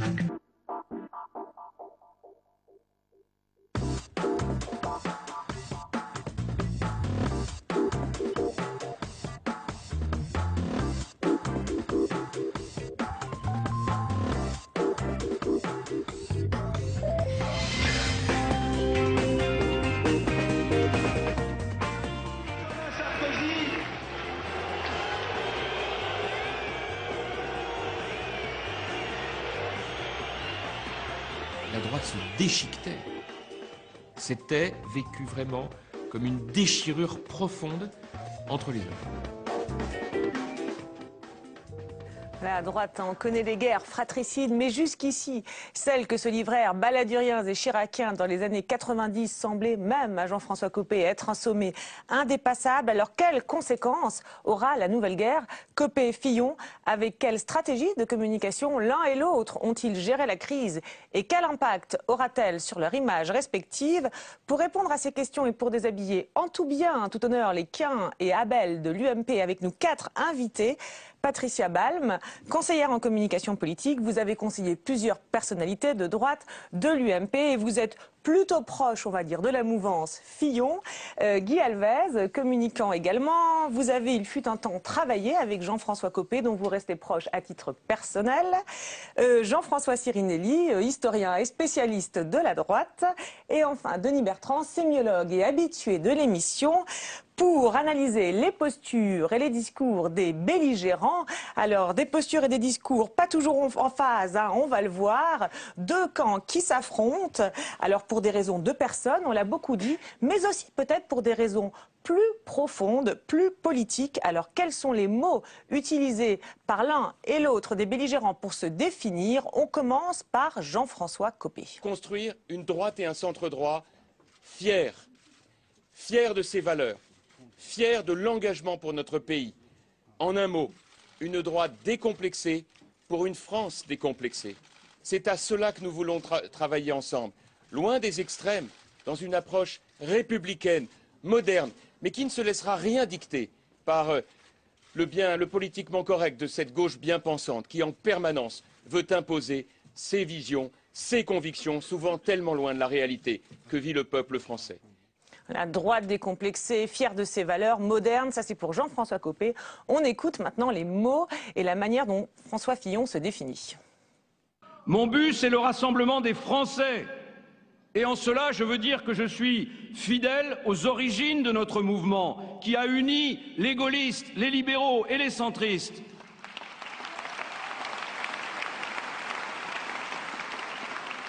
La droite se déchiquetait. C'était vécu vraiment comme une déchirure profonde entre les hommes. La droite en connaît les guerres fratricides, mais jusqu'ici, celles que se livrèrent Baladuriens et Chiraciens dans les années 90 semblaient, même à Jean-François Copé, être un sommet indépassable. Alors, quelles conséquences aura la nouvelle guerre? Copé et Fillon, avec quelle stratégie de communication l'un et l'autre ont-ils géré la crise? Et quel impact aura-t-elle sur leur image respective? Pour répondre à ces questions et pour déshabiller en tout bien, en tout honneur, les Quint et Abel de l'UMP, avec nous 4 invités. Patricia Balme, conseillère en communication politique, vous avez conseillé plusieurs personnalités de droite de l'UMP et vous êtes plutôt proche, on va dire, de la mouvance Fillon. Guy Alvez, communicant également, vous avez, il fut un temps, travaillé avec Jean-François Copé, dont vous restez proche à titre personnel. Jean-François Sirinelli, historien et spécialiste de la droite. Et enfin, Denis Bertrand, sémiologue et habitué de l'émission, pour analyser les postures et les discours des belligérants. Alors, des postures et des discours pas toujours en phase, hein, on va le voir. Deux camps qui s'affrontent, alors pour des raisons de personnes, on l'a beaucoup dit, mais aussi peut-être pour des raisons plus profondes, plus politiques. Alors, quels sont les mots utilisés par l'un et l'autre des belligérants pour se définir? On commence par Jean-François Copé. Construire une droite et un centre droit fiers de ses valeurs, fiers de l'engagement pour notre pays. En un mot, une droite décomplexée pour une France décomplexée. C'est à cela que nous voulons travailler ensemble, loin des extrêmes, dans une approche républicaine, moderne, mais qui ne se laissera rien dicter par le politiquement correct de cette gauche bien pensante qui en permanence veut imposer ses visions, ses convictions, souvent tellement loin de la réalité que vit le peuple français. La droite décomplexée, fière de ses valeurs, moderne, ça c'est pour Jean-François Copé. On écoute maintenant les mots et la manière dont François Fillon se définit. Mon but, c'est le rassemblement des Français. Et en cela, je veux dire que je suis fidèle aux origines de notre mouvement, qui a uni les gaullistes, les libéraux et les centristes.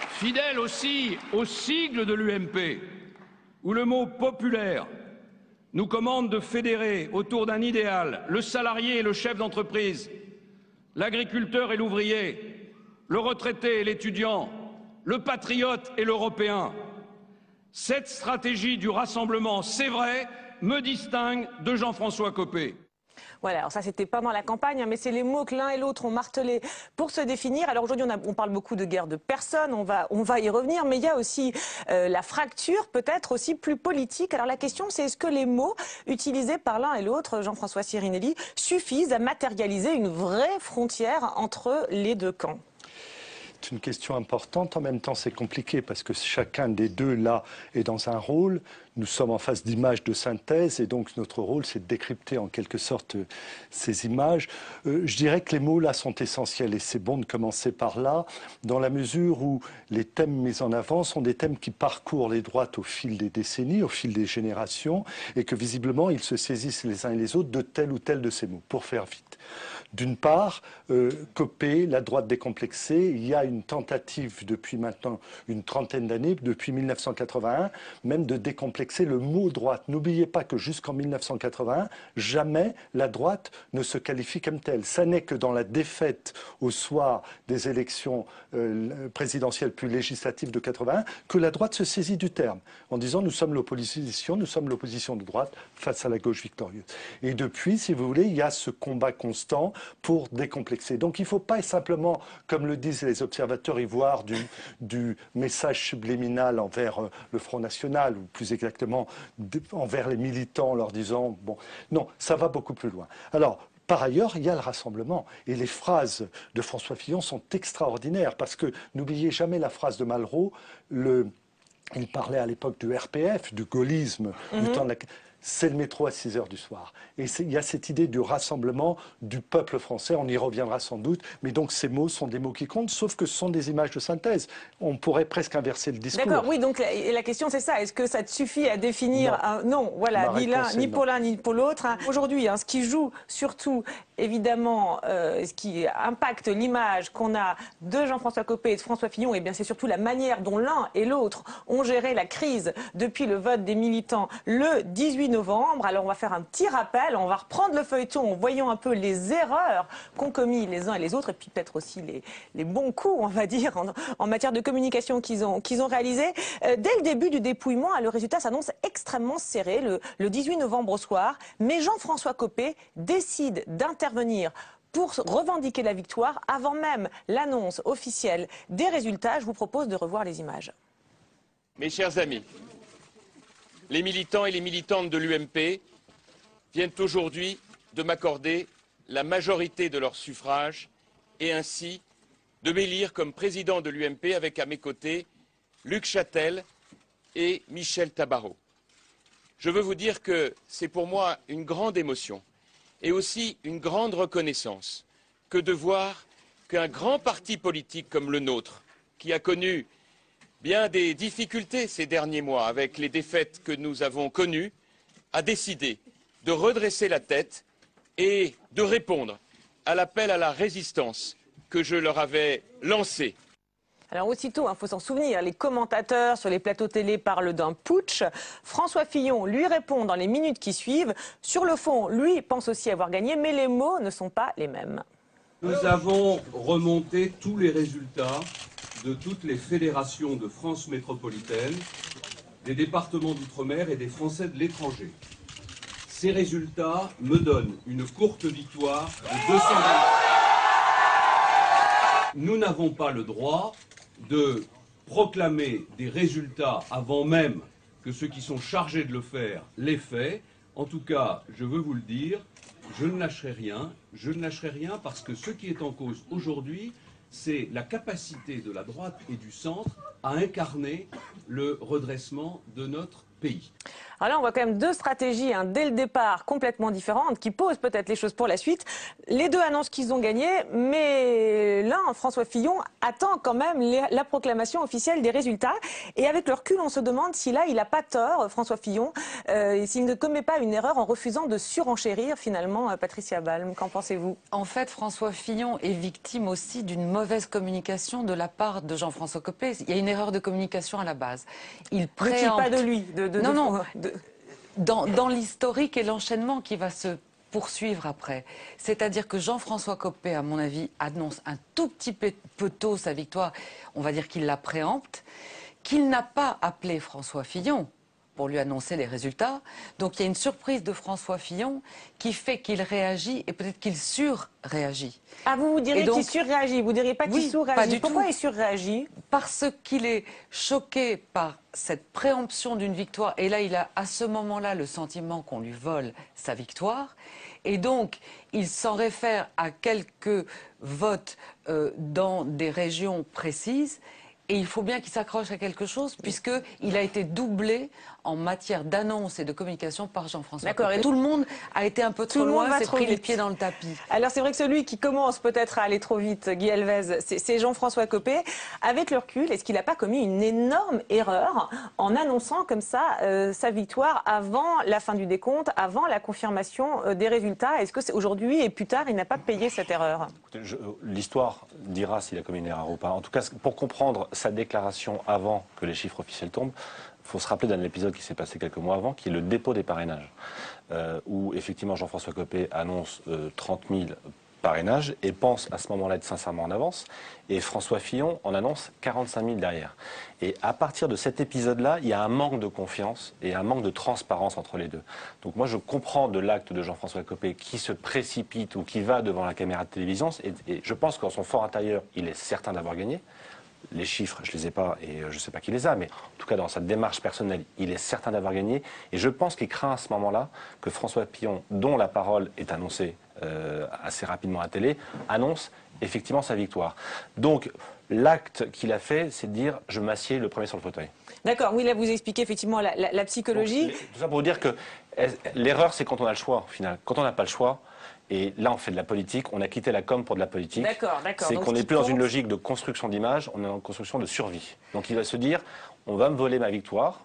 Fidèle aussi au sigle de l'UMP, où le mot populaire nous commande de fédérer autour d'un idéal le salarié et le chef d'entreprise, l'agriculteur et l'ouvrier, le retraité et l'étudiant, le patriote et l'européen. Cette stratégie du rassemblement, c'est vrai, me distingue de Jean-François Copé. Voilà, alors ça c'était pendant la campagne, hein, mais c'est les mots que l'un et l'autre ont martelés pour se définir. Alors aujourd'hui on parle beaucoup de guerre de personnes, on va y revenir, mais il y a aussi la fracture peut-être aussi plus politique. Alors la question c'est est-ce que les mots utilisés par l'un et l'autre, Jean-François Sirinelli, suffisent à matérialiser une vraie frontière entre les deux camps? C'est une question importante, en même temps c'est compliqué parce que chacun des deux là est dans un rôle. Nous sommes en face d'images de synthèse et donc notre rôle c'est de décrypter en quelque sorte ces images. Je dirais que les mots là sont essentiels et c'est bon de commencer par là dans la mesure où les thèmes mis en avant sont des thèmes qui parcourent les droites au fil des décennies, au fil des générations et que visiblement ils se saisissent les uns et les autres de tel ou tel de ces mots, pour faire vite. D'une part, Copé, la droite décomplexée, il y a une tentative depuis maintenant une trentaine d'années, depuis 1981, même de décomplexer le mot droite. N'oubliez pas que jusqu'en 1981, jamais la droite ne se qualifie comme telle. Ça n'est que dans la défaite au soir des élections présidentielles puis législatives de 81 que la droite se saisit du terme, en disant nous sommes l'opposition de droite face à la gauche victorieuse. Et depuis, si vous voulez, il y a ce combat constant pour décomplexer. Donc il ne faut pas simplement, comme le disent les observateurs, y voir du message subliminal envers le Front National, ou plus exactement envers les militants en leur disant, bon, non, ça va beaucoup plus loin. Alors, Par ailleurs, il y a le rassemblement. Et les phrases de François Fillon sont extraordinaires, parce que n'oubliez jamais la phrase de Malraux, il parlait à l'époque du RPF, du gaullisme, du temps de la... C'est le métro à 6 heures du soir. Et il y a cette idée du rassemblement du peuple français, on y reviendra sans doute, mais donc ces mots sont des mots qui comptent, sauf que ce sont des images de synthèse. On pourrait presque inverser le discours. D'accord, oui, donc la question c'est ça, est-ce que ça te suffit à définir non, voilà, ni pour l'un ni pour l'autre. Hein. Aujourd'hui, ce qui joue surtout, évidemment, ce qui impacte l'image qu'on a de Jean-François Copé et de François Fillon, eh bien c'est surtout la manière dont l'un et l'autre ont géré la crise depuis le vote des militants le 18 novembre. Alors on va faire un petit rappel, on va reprendre le feuilleton en voyant un peu les erreurs qu'ont commis les uns et les autres, et puis peut-être aussi les bons coups, on va dire, en matière de communication qu'ils ont réalisés. Dès le début du dépouillement, le résultat s'annonce extrêmement serré le 18 novembre au soir, mais Jean-François Copé décide d'intervenir pour revendiquer la victoire avant même l'annonce officielle des résultats. Je vous propose de revoir les images. Mes chers amis, les militants et les militantes de l'UMP viennent aujourd'hui de m'accorder la majorité de leurs suffrages et ainsi de m'élire comme président de l'UMP avec à mes côtés Luc Châtel et Michel Tabarot. Je veux vous dire que c'est pour moi une grande émotion et aussi une grande reconnaissance que de voir qu'un grand parti politique comme le nôtre, qui a connu bien des difficultés ces derniers mois avec les défaites que nous avons connues, a décidé de redresser la tête et de répondre à l'appel à la résistance que je leur avais lancé. Alors aussitôt, faut s'en souvenir, les commentateurs sur les plateaux télé parlent d'un putsch. François Fillon lui répond dans les minutes qui suivent. Sur le fond, lui pense aussi avoir gagné, mais les mots ne sont pas les mêmes. Nous avons remonté tous les résultats de toutes les fédérations de France métropolitaine, des départements d'outre-mer et des Français de l'étranger. Ces résultats me donnent une courte victoire de 220. Nous n'avons pas le droit de proclamer des résultats avant même que ceux qui sont chargés de le faire l'aient fait. En tout cas, je veux vous le dire, je ne lâcherai rien. Je ne lâcherai rien parce que ce qui est en cause aujourd'hui, c'est la capacité de la droite et du centre à incarner le redressement de notre pays. Alors là, on voit quand même deux stratégies, dès le départ, complètement différentes, qui posent peut-être les choses pour la suite. Les deux annoncent qu'ils ont gagné, mais l'un, François Fillon, attend quand même la proclamation officielle des résultats. Et avec le recul, on se demande si là, il n'a pas tort, François Fillon, s'il ne commet pas une erreur en refusant de surenchérir, finalement, Patricia Balme. Qu'en pensez-vous? En fait, François Fillon est victime aussi d'une mauvaise communication de la part de Jean-François Copé. Il y a une erreur de communication à la base. Il préempte... Pas de lui. Dans l'historique et l'enchaînement qui va se poursuivre après. C'est-à-dire que Jean-François Copé, à mon avis, annonce un tout petit peu tôt sa victoire. On va dire qu'il la préempte, qu'il n'a pas appelé François Fillon pour lui annoncer les résultats. Donc il y a une surprise de François Fillon qui fait qu'il réagit et peut-être qu'il surréagit. Ah, vous diriez qu'il surréagit, vous ne diriez pas qu'il surréagit. Pourquoi il surréagit? Parce qu'il est choqué par cette préemption d'une victoire. Et là, il a à ce moment-là le sentiment qu'on lui vole sa victoire. Et donc, il s'en réfère à quelques votes dans des régions précises. Et il faut bien qu'il s'accroche à quelque chose, puisqu'il a été doublé en matière d'annonce et de communication par Jean-François Copé. D'accord. Et tout le monde a été un peu trop loin, s'est pris les pieds dans le tapis. Alors c'est vrai que celui qui commence peut-être à aller trop vite, Guy Elvez, c'est Jean-François Copé. Avec le recul, est-ce qu'il n'a pas commis une énorme erreur en annonçant comme ça sa victoire avant la fin du décompte, avant la confirmation des résultats? Est-ce que c'est aujourd'hui et plus tard, il n'a pas payé cette erreur? L'histoire dira s'il a commis une erreur ou pas. En tout cas, pour comprendre sa déclaration avant que les chiffres officiels tombent, il faut se rappeler d'un épisode qui s'est passé quelques mois avant, qui est le dépôt des parrainages, où effectivement Jean-François Copé annonce 30 000 parrainages et pense à ce moment-là être sincèrement en avance, et François Fillon en annonce 45 000 derrière. Et à partir de cet épisode-là, il y a un manque de confiance et un manque de transparence entre les deux. Donc moi je comprends de l'acte de Jean-François Copé qui se précipite ou qui va devant la caméra de télévision, et je pense qu'en son fort intérieur, il est certain d'avoir gagné. Les chiffres, je ne les ai pas et je ne sais pas qui les a, mais en tout cas dans sa démarche personnelle, il est certain d'avoir gagné. Et je pense qu'il craint à ce moment-là que François Fillon, dont la parole est annoncée assez rapidement à la télé, annonce effectivement sa victoire. Donc l'acte qu'il a fait, c'est de dire je m'assieds le premier sur le fauteuil. D'accord, oui, là vous expliquez effectivement la psychologie. Donc, tout ça pour vous dire que l'erreur, c'est quand on a le choix, au final. Quand on n'a pas le choix, et là on fait de la politique, on a quitté la com pour de la politique. D'accord. C'est qu'on n'est plus dans une logique de construction d'image, on est dans une construction de survie. Donc il va se dire, on va me voler ma victoire,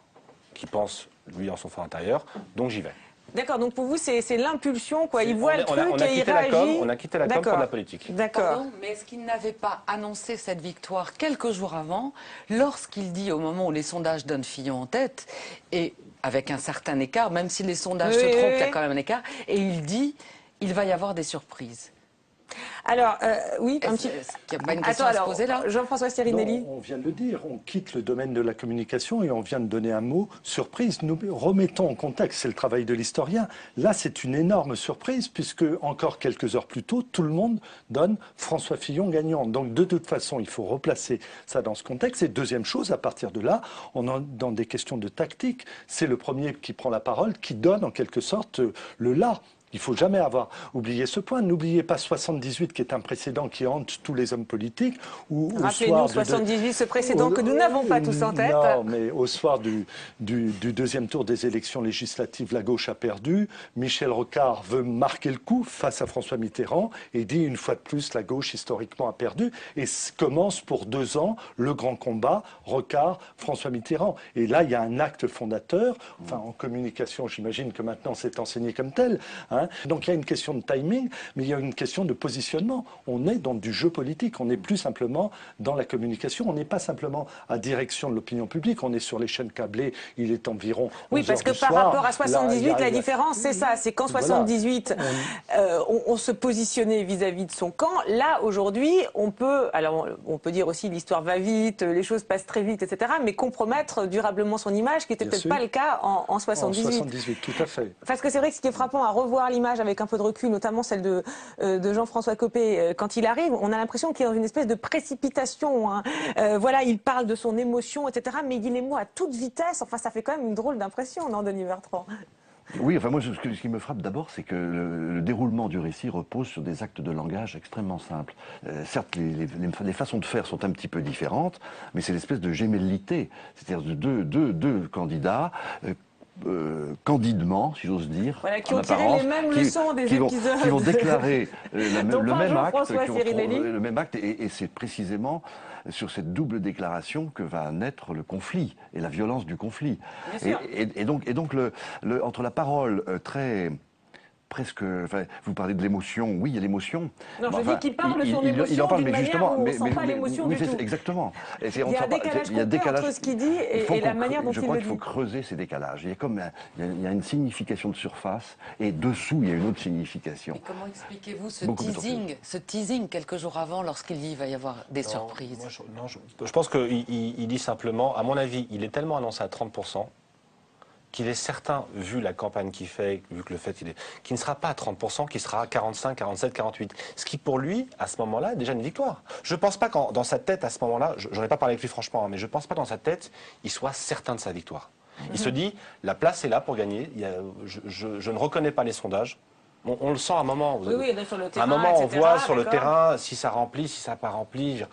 qui pense, lui, en son fort intérieur, donc j'y vais. D'accord, donc pour vous, c'est l'impulsion, quoi. Il voit le truc et il quitté réagit. on a quitté la com pour de la politique. D'accord. Pardon, mais est-ce qu'il n'avait pas annoncé cette victoire quelques jours avant, lorsqu'il dit, au moment où les sondages donnent Fillon en tête, et avec un certain écart, même si les sondages se trompent, il y a quand même un écart, et il dit, il va y avoir des surprises. Alors, oui, un petit... Est-ce qu'il n'y a pas une question à se poser là? Jean-François Sirinelli. On vient de le dire, on quitte le domaine de la communication et on vient de donner un mot, surprise. Nous remettons en contexte, c'est le travail de l'historien. Là, c'est une énorme surprise puisque, encore quelques heures plus tôt, tout le monde donne François Fillon gagnant. Donc, de toute façon, il faut replacer ça dans ce contexte. Et deuxième chose, à partir de là, on est dans des questions de tactique. C'est le premier qui prend la parole, qui donne en quelque sorte le là. Il ne faut jamais avoir oublié ce point. N'oubliez pas 78, qui est un précédent qui hante tous les hommes politiques. Rappelez-nous 78, ce précédent que nous n'avons pas tous en tête. Non, mais au soir du deuxième tour des élections législatives, la gauche a perdu. Michel Rocard veut marquer le coup face à François Mitterrand et dit une fois de plus, la gauche historiquement a perdu. Et commence pour 2 ans le grand combat Rocard-François Mitterrand. Et là, il y a un acte fondateur. Enfin, en communication, j'imagine que maintenant c'est enseigné comme tel. Donc il y a une question de timing, mais il y a une question de positionnement. On est dans du jeu politique, on n'est plus simplement dans la communication, on n'est pas simplement à direction de l'opinion publique, on est sur les chaînes câblées, il est environ 11 Oui, parce que par rapport à 78, la différence, c'est ça, c'est qu'en 78, on se positionnait vis-à-vis de son camp. Là, aujourd'hui, on peut dire aussi l'histoire va vite, les choses passent très vite, etc., mais compromettre durablement son image, qui n'était peut-être pas le cas en 78. En 78, tout à fait. Parce que c'est vrai que ce qui est frappant à revoir l'image avec un peu de recul, notamment celle de Jean-François Copé, quand il arrive, on a l'impression qu'il est dans une espèce de précipitation. Voilà, il parle de son émotion, etc., mais il dit les mots à toute vitesse. Enfin, ça fait quand même une drôle d'impression, non, Denis Bertrand? Oui, enfin moi, ce qui me frappe d'abord, c'est que le déroulement du récit repose sur des actes de langage extrêmement simples. Certes, les façons de faire sont un petit peu différentes, mais c'est l'espèce de gémellité, c'est-à-dire de deux candidats candidement, si j'ose dire, voilà, qui ont tiré les mêmes leçons des épisodes. Qui vont déclarer le même acte, et c'est précisément sur cette double déclaration que va naître le conflit et la violence du conflit. Et donc entre la parole très presque, enfin, vous parlez de l'émotion, oui, il y a l'émotion. Non, je dis qu'il parle de son émotion d'une manière où on ne sent pas l'émotion du tout. Exactement. Il y a un décalage entre ce qu'il dit et la manière dont il le dit. Je crois qu'il faut creuser ces décalages. Il y a une signification de surface et dessous, il y a une autre signification. Et comment expliquez-vous ce teasing quelques jours avant lorsqu'il dit qu'il va y avoir des surprises? Je pense qu'il dit simplement, à mon avis, il est tellement annoncé à 30%, qu'il est certain, vu la campagne qu'il fait, vu que le fait qu'il ne sera pas à 30%, qu'il sera à 45, 47, 48. Ce qui, pour lui, à ce moment-là, est déjà une victoire. Je ne pense pas que dans sa tête, à ce moment-là, j'en ai pas parlé avec lui franchement, mais je ne pense pas que dans sa tête, il soit certain de sa victoire. Il se dit, la place est là pour gagner, je ne reconnais pas les sondages. On le sent à un moment. Oui, sur le terrain, à un moment, on voit sur le d'accord. terrain si ça remplit, si ça n'a pas rempli.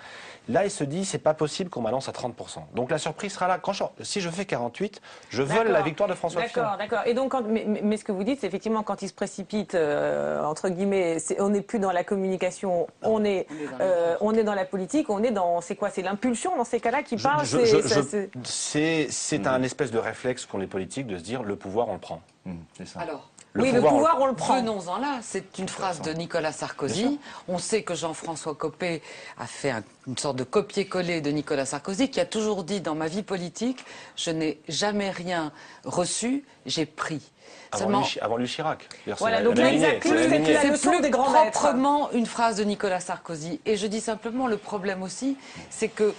Là, il se dit, c'est pas possible qu'on m'annonce à 30%. Donc la surprise sera là. Si je fais 48, je vole la victoire de François Fillon. D'accord. Et donc, mais ce que vous dites, c'est effectivement quand il se précipite, entre guillemets, on n'est plus dans la communication, on est dans la politique, on est dans, c'est quoi, c'est l'impulsion dans ces cas-là qui parle. C'est un espèce de réflexe qu'ont les politiques de se dire, le pouvoir, on le prend. C'est ça. Alors. Le pouvoir, on le prend. Venons-en là, c'est une phrase de Nicolas Sarkozy. On sait que Jean-François Copé a fait une sorte de copier-coller de Nicolas Sarkozy, qui a toujours dit, dans ma vie politique, je n'ai jamais rien reçu, j'ai pris. Avant lui Chirac. Voilà, donc l'exactitude, c'est la leçon des grands maîtres. Proprement une phrase de Nicolas Sarkozy. Et je dis simplement, le problème aussi, c'est que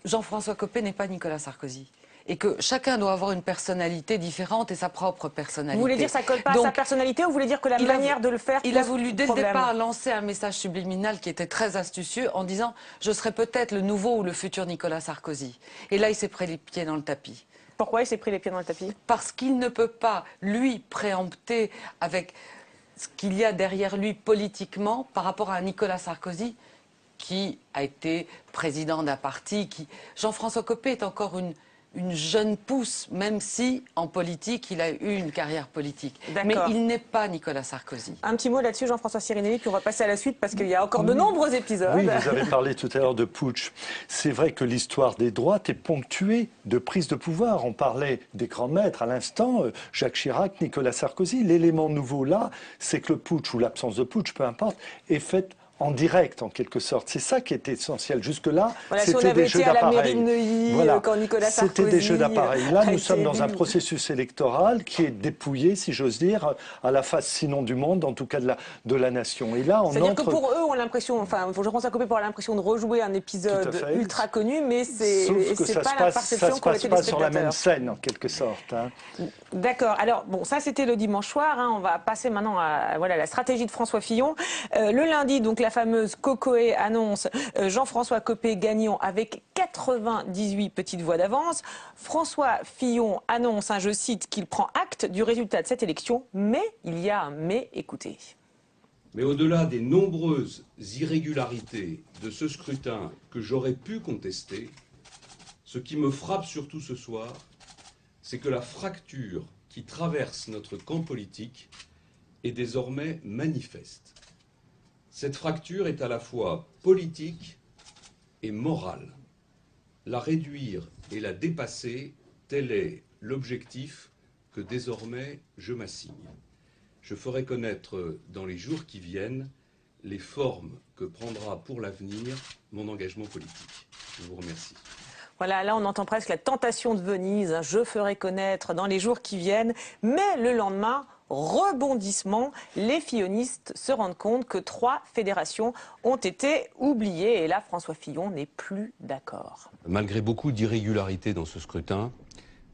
Jean-François Copé n'est pas Nicolas Sarkozy. et que chacun doit avoir une personnalité différente et sa propre personnalité. Vous voulez dire que ça ne colle pas à sa personnalité ou vous voulez dire que la manière de le faire Il a voulu dès le départ lancer un message subliminal qui était très astucieux en disant « je serai peut-être le nouveau ou le futur Nicolas Sarkozy ». Et là, il s'est pris les pieds dans le tapis. Pourquoi il s'est pris les pieds dans le tapis? Parce qu'il ne peut pas, lui, préempter avec ce qu'il y a derrière lui politiquement par rapport à un Nicolas Sarkozy qui a été président d'un parti. Jean-François Copé est encore une jeune pousse, même si, en politique, il a eu une carrière politique. Mais il n'est pas Nicolas Sarkozy. Un petit mot là-dessus, Jean-François Sirinelli, puis on va passer à la suite, parce qu'il y a encore de nombreux épisodes. Oui, vous avez parlé tout à l'heure de putsch. C'est vrai que l'histoire des droites est ponctuée de prises de pouvoir. On parlait des grands maîtres à l'instant, Jacques Chirac, Nicolas Sarkozy. L'élément nouveau là, c'est que le putsch, ou l'absence de putsch, peu importe, est faite en direct, en quelque sorte. C'est ça qui était essentiel. Jusque-là, voilà, c'était des jeux d'appareil. Voilà. Quand Nicolas Sarkozy... C'était des jeux d'appareil. Là, nous sommes dans un processus électoral qui est dépouillé, si j'ose dire, à la face, sinon du monde, en tout cas de la nation. Et là, on c'est-à-dire que pour eux, on a l'impression, enfin, Jean-François Copé pour avoir l'impression de rejouer un épisode ultra connu, mais c'est pas la perception qu'ont les téléspectateurs. Ça se passe pas sur la même scène, en quelque sorte. Hein. D'accord. Alors, bon, ça, c'était le dimanche soir. Hein. On va passer maintenant à la stratégie de François Fillon. Le lundi, donc, la fameuse Cocoé annonce Jean-François Copé gagnant avec 98 petites voix d'avance. François Fillon annonce, je cite, qu'il prend acte du résultat de cette élection, mais il y a un mais, écoutez. Mais au-delà des nombreuses irrégularités de ce scrutin que j'aurais pu contester, ce qui me frappe surtout ce soir, c'est que la fracture qui traverse notre camp politique est désormais manifeste. Cette fracture est à la fois politique et morale. La réduire et la dépasser, tel est l'objectif que désormais je m'assigne. Je ferai connaître dans les jours qui viennent les formes que prendra pour l'avenir mon engagement politique. Je vous remercie. Voilà, là on entend presque la tentation de Venise, je ferai connaître dans les jours qui viennent, mais le lendemain, rebondissement, les fillonistes se rendent compte que 3 fédérations ont été oubliées et là François Fillon n'est plus d'accord. Malgré beaucoup d'irrégularités dans ce scrutin,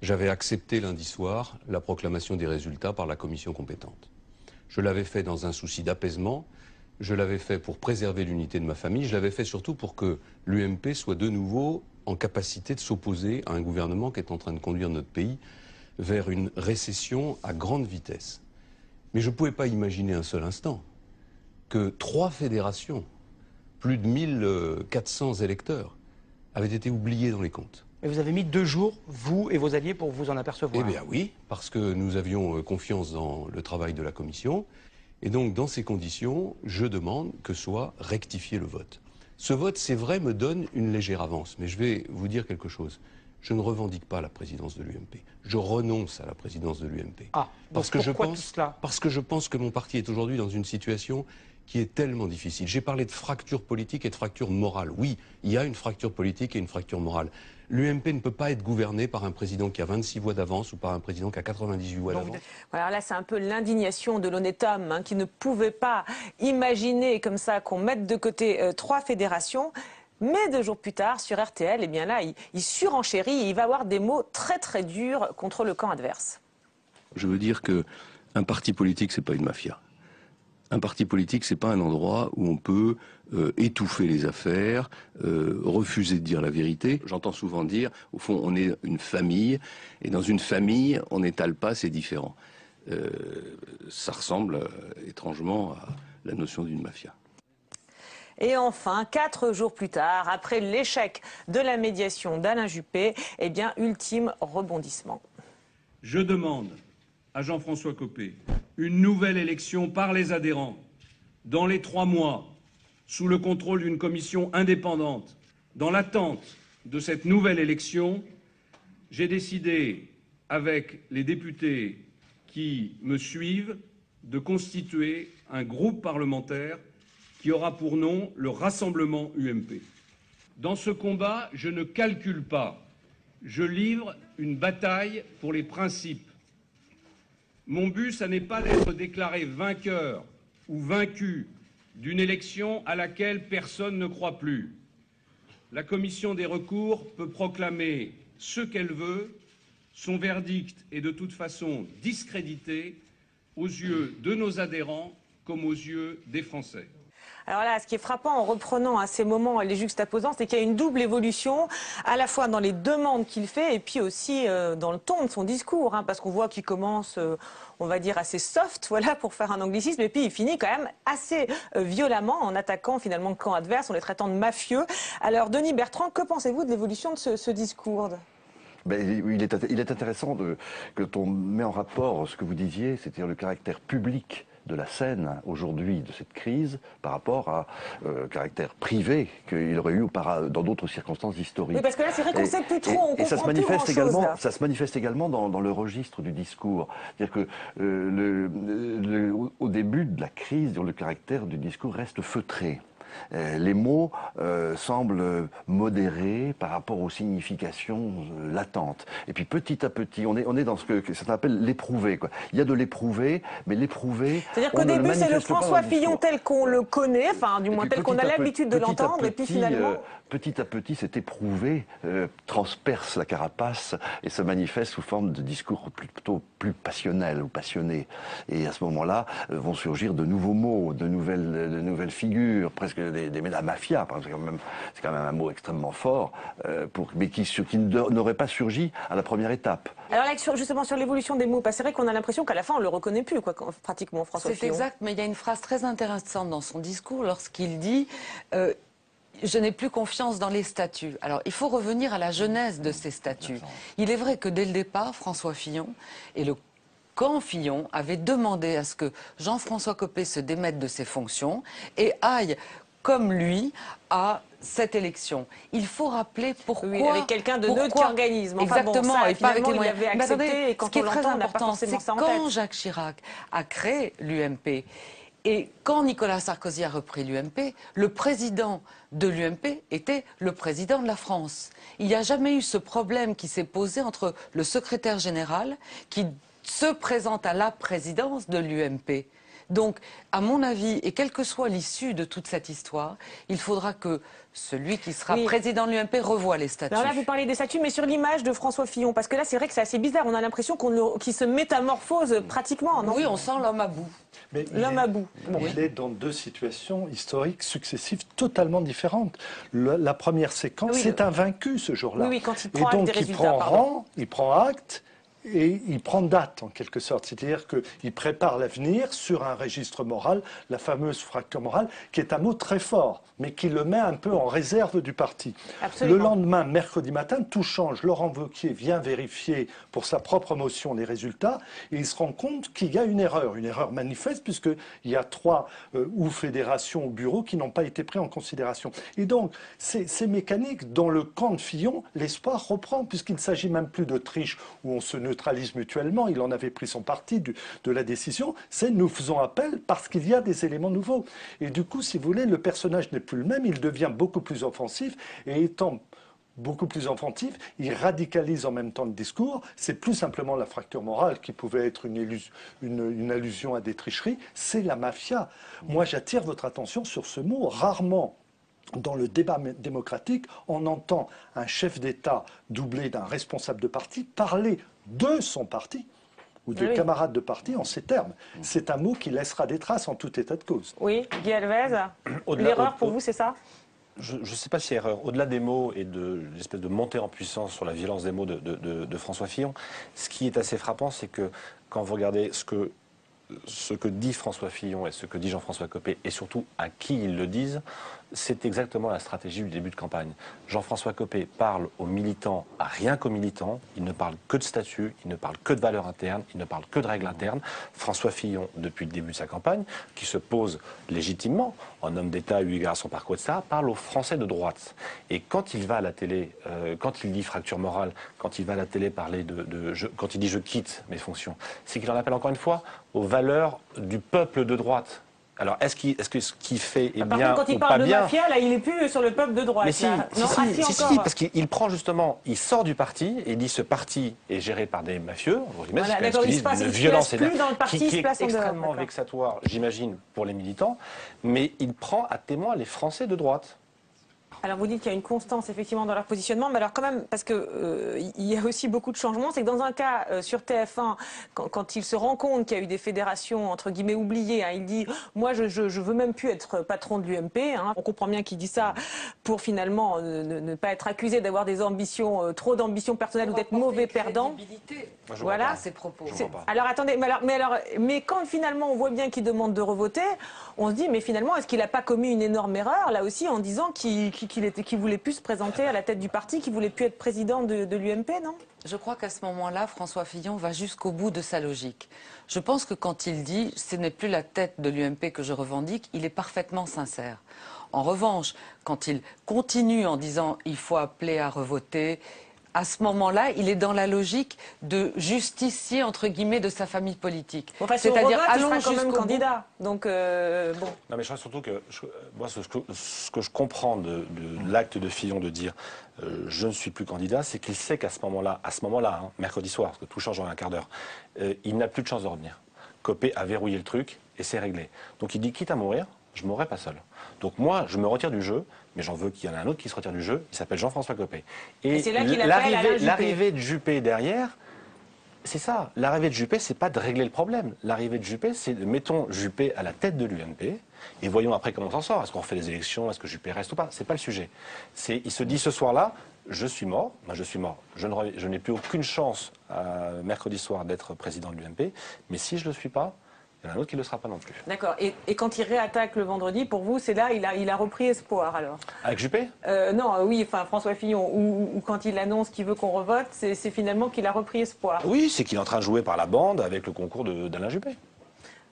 j'avais accepté lundi soir la proclamation des résultats par la commission compétente. Je l'avais fait dans un souci d'apaisement, je l'avais fait pour préserver l'unité de ma famille, je l'avais fait surtout pour que l'UMP soit de nouveau en capacité de s'opposer à un gouvernement qui est en train de conduire notre pays vers une récession à grande vitesse. Mais je ne pouvais pas imaginer un seul instant que 3 fédérations, plus de 1400 électeurs, avaient été oubliés dans les comptes. Et vous avez mis 2 jours, vous et vos alliés, pour vous en apercevoir. Eh bien oui, parce que nous avions confiance dans le travail de la commission. Et donc, dans ces conditions, je demande que soit rectifié le vote. Ce vote, c'est vrai, me donne une légère avance. Mais je vais vous dire quelque chose. Je ne revendique pas la présidence de l'UMP. Je renonce à la présidence de l'UMP. Ah, parce que pourquoi tout cela ? Parce que je pense que mon parti est aujourd'hui dans une situation qui est tellement difficile. J'ai parlé de fracture politique et de fracture morale. Oui, il y a une fracture politique et une fracture morale. L'UMP ne peut pas être gouverné par un président qui a 26 voix d'avance ou par un président qui a 98 voix d'avance. Alors là, c'est un peu l'indignation de l'honnête homme qui ne pouvait pas imaginer comme ça qu'on mette de côté 3 fédérations. Mais 2 jours plus tard, sur RTL, eh bien là, il surenchérit et il va avoir des mots très très durs contre le camp adverse. Je veux dire qu'un parti politique, c'est pas une mafia. Un parti politique, c'est pas un endroit où on peut étouffer les affaires, refuser de dire la vérité. J'entends souvent dire, au fond, on est une famille, et dans une famille, on n'étale pas ses différends. Ça ressemble étrangement à la notion d'une mafia. Et enfin, 4 jours plus tard, après l'échec de la médiation d'Alain Juppé, eh bien, ultime rebondissement. Je demande à Jean-François Copé une nouvelle élection par les adhérents dans les 3 mois, sous le contrôle d'une commission indépendante. Dans l'attente de cette nouvelle élection, j'ai décidé, avec les députés qui me suivent, de constituer un groupe parlementaire qui aura pour nom le Rassemblement UMP. Dans ce combat, je ne calcule pas, je livre une bataille pour les principes. Mon but, ça n'est pas d'être déclaré vainqueur ou vaincu d'une élection à laquelle personne ne croit plus. La commission des recours peut proclamer ce qu'elle veut, son verdict est de toute façon discrédité aux yeux de nos adhérents comme aux yeux des Français. Alors là, ce qui est frappant en reprenant à ces moments les juxtaposants, c'est qu'il y a une double évolution, à la fois dans les demandes qu'il fait et puis aussi dans le ton de son discours, hein, parce qu'on voit qu'il commence, on va dire, assez soft, voilà, pour faire un anglicisme, et puis il finit quand même assez violemment en attaquant finalement le camp adverse, en les traitant de mafieux. Alors Denis Bertrand, que pensez-vous de l'évolution de ce discours ? Ben, il est intéressant que on met en rapport ce que vous disiez, c'est-à-dire le caractère public de la scène aujourd'hui de cette crise par rapport à caractère privé qu'il aurait eu dans d'autres circonstances historiques. Oui, parce que là, c'est vrai qu'on ne sait plus trop, on comprend ça se plus manifeste également, là. ça se manifeste également dans le registre du discours. C'est-à-dire que au début de la crise, le caractère du discours reste feutré. Les mots semblent modérés par rapport aux significations latentes. Et puis petit à petit, on est dans ce que ça s'appelle l'éprouvé, quoi. Il y a de l'éprouvé, mais l'éprouvé... C'est-à-dire qu'au début, c'est le François Fillon tel qu'on le connaît, enfin du moins tel qu'on a l'habitude de l'entendre, et puis finalement... Petit à petit, cet éprouvé transperce la carapace et se manifeste sous forme de discours plutôt plus passionnel ou passionné. Et à ce moment-là, vont surgir de nouveaux mots, de nouvelles figures, presque la mafia, c'est quand même un mot extrêmement fort, mais qui n'aurait pas surgi à la première étape. Alors là, justement sur l'évolution des mots, c'est vrai qu'on a l'impression qu'à la fin on le reconnaît plus, quoi, pratiquement, François Fillon. C'est exact, mais il y a une phrase très intéressante dans son discours lorsqu'il dit je n'ai plus confiance dans les statuts. Alors, il faut revenir à la genèse de ces statuts. Il est vrai que dès le départ, François Fillon et le camp Fillon avaient demandé à ce que Jean-François Copé se démette de ses fonctions et aille, comme lui, à cette élection. Il faut rappeler pourquoi... Oui, avec quelqu'un de neutre qui organise. Exactement, bon, ça, et pas avec les moyens. Il avait accepté, et quand on l'entend, on n'a pas forcément ça en tête. Quand Jacques Chirac a créé l'UMP, et quand Nicolas Sarkozy a repris l'UMP, le président de l'UMP était le président de la France. Il n'y a jamais eu ce problème qui s'est posé entre le secrétaire général qui se présente à la présidence de l'UMP. Donc, à mon avis, et quelle que soit l'issue de toute cette histoire, il faudra que celui qui sera président de l'UMP revoie les statuts. Alors là, vous parlez des statuts, mais sur l'image de François Fillon, parce que là, c'est vrai que c'est assez bizarre. On a l'impression qu'il se métamorphose pratiquement, non ? Oui, on sent l'homme à bout. L'homme à bout. Il est dans deux situations historiques successives totalement différentes. La première séquence, c'est un vaincu ce jour-là. Oui, quand il prend acte des résultats, il prend rang, il prend acte. Et il prend date, en quelque sorte. C'est-à-dire qu'il prépare l'avenir sur un registre moral, la fameuse fracture morale, qui est un mot très fort, mais qui le met un peu en réserve du parti. Absolument. Le lendemain, mercredi matin, tout change. Laurent Wauquiez vient vérifier pour sa propre motion les résultats, et il se rend compte qu'il y a une erreur manifeste, puisqu'il y a 3 ou fédérations ou bureaux qui n'ont pas été pris en considération. Et donc, ces mécaniques, dans le camp de Fillon, l'espoir reprend, puisqu'il ne s'agit même plus de triche, où on se neutralise mutuellement, il en avait pris son parti de la décision, c'est nous faisons appel parce qu'il y a des éléments nouveaux. Et du coup, si vous voulez, le personnage n'est plus le même, il devient beaucoup plus offensif, et étant beaucoup plus offensif, il radicalise en même temps le discours, c'est plus simplement la fracture morale qui pouvait être une allusion à des tricheries, c'est la mafia. Moi, j'attire votre attention sur ce mot, rarement dans le débat démocratique, on entend un chef d'État doublé d'un responsable de parti parler de son parti ou de camarades de parti en ces termes. C'est un mot qui laissera des traces en tout état de cause. Oui, Guy Alvez, l'erreur pour vous, c'est ça ? Je ne sais pas si erreur. Au-delà des mots et de l'espèce de montée en puissance sur la violence des mots de François Fillon, ce qui est assez frappant, c'est que quand vous regardez ce que dit François Fillon et ce que dit Jean-François Copé, et surtout à qui ils le disent, c'est exactement la stratégie du début de campagne. Jean-François Copé parle aux militants, rien qu'aux militants, il ne parle que de statut, il ne parle que de valeurs internes, il ne parle que de règles internes. François Fillon, depuis le début de sa campagne, qui se pose légitimement, en homme d'État eu égard à son parcours, etc., parle aux Français de droite. Et quand il va à la télé, quand il dit fracture morale, quand il va à la télé parler quand il dit je quitte mes fonctions, c'est qu'il en appelle encore une fois aux valeurs du peuple de droite. Alors, est-ce que ce qu'il fait est bien ou pas bien ? Par contre, quand il parle de mafia, là, il n'est plus sur le peuple de droite. Mais si, parce qu'il prend justement, il sort du parti et il dit ce parti est géré par des mafieux, une violence qui est extrêmement vexatoire, j'imagine, pour les militants, mais il prend à témoin les Français de droite. Alors vous dites qu'il y a une constance effectivement dans leur positionnement, mais alors quand même, parce que il y a aussi beaucoup de changements, c'est que dans un cas sur TF1, quand il se rend compte qu'il y a eu des fédérations entre guillemets oubliées, hein, il dit moi je veux même plus être patron de l'UMP. Hein. On comprend bien qu'il dit ça pour finalement ne pas être accusé d'avoir des ambitions, trop d'ambitions personnelles ou d'être mauvais perdant. Voilà ces propos. Alors attendez, mais quand finalement on voit bien qu'il demande de revoter, on se dit mais finalement est-ce qu'il n'a pas commis une énorme erreur là aussi en disant qu'il voulait plus se présenter à la tête du parti, qu'il voulait plus être président de l'UMP, non? Je crois qu'à ce moment-là, François Fillon va jusqu'au bout de sa logique. Je pense que quand il dit « ce n'est plus la tête de l'UMP que je revendique », il est parfaitement sincère. En revanche, quand il continue en disant « il faut appeler à revoter », à ce moment-là, il est dans la logique de justicier, entre guillemets, de sa famille politique. Enfin, c'est-à-dire, allons jusqu'au même candidat. Donc, bon. Non, mais je crois surtout que, moi, ce que je comprends de l'acte de Fillon de dire je ne suis plus candidat, c'est qu'il sait qu'à ce moment-là, hein, mercredi soir, parce que tout change en un quart d'heure, il n'a plus de chance de revenir. Copé a verrouillé le truc et c'est réglé. Donc il dit, quitte à mourir, je ne mourrai pas seul. Donc moi, je me retire du jeu, mais j'en veux qu'il y en ait un autre qui se retire du jeu, il s'appelle Jean-François Copé. Et c'est là qu'il appelle l'arrivée de Juppé derrière, c'est ça. L'arrivée de Juppé, c'est pas de régler le problème. L'arrivée de Juppé, c'est de mettons Juppé à la tête de l'UMP et voyons après comment on s'en sort. Est-ce qu'on refait des élections? Est-ce que Juppé reste ou pas? C'est pas le sujet. Il se dit ce soir-là, je suis mort. Ben, je suis mort. Je n'ai plus aucune chance mercredi soir d'être président de l'UMP. Mais si je le suis pas, il y en a un autre qui ne le sera pas non plus. D'accord. Et quand il réattaque le vendredi, pour vous, c'est là il a repris espoir alors? Avec Juppé? Non, oui, enfin François Fillon, ou quand il annonce qu'il veut qu'on revote, c'est finalement qu'il a repris espoir. Oui, c'est qu'il est en train de jouer par la bande avec le concours d'Alain Juppé.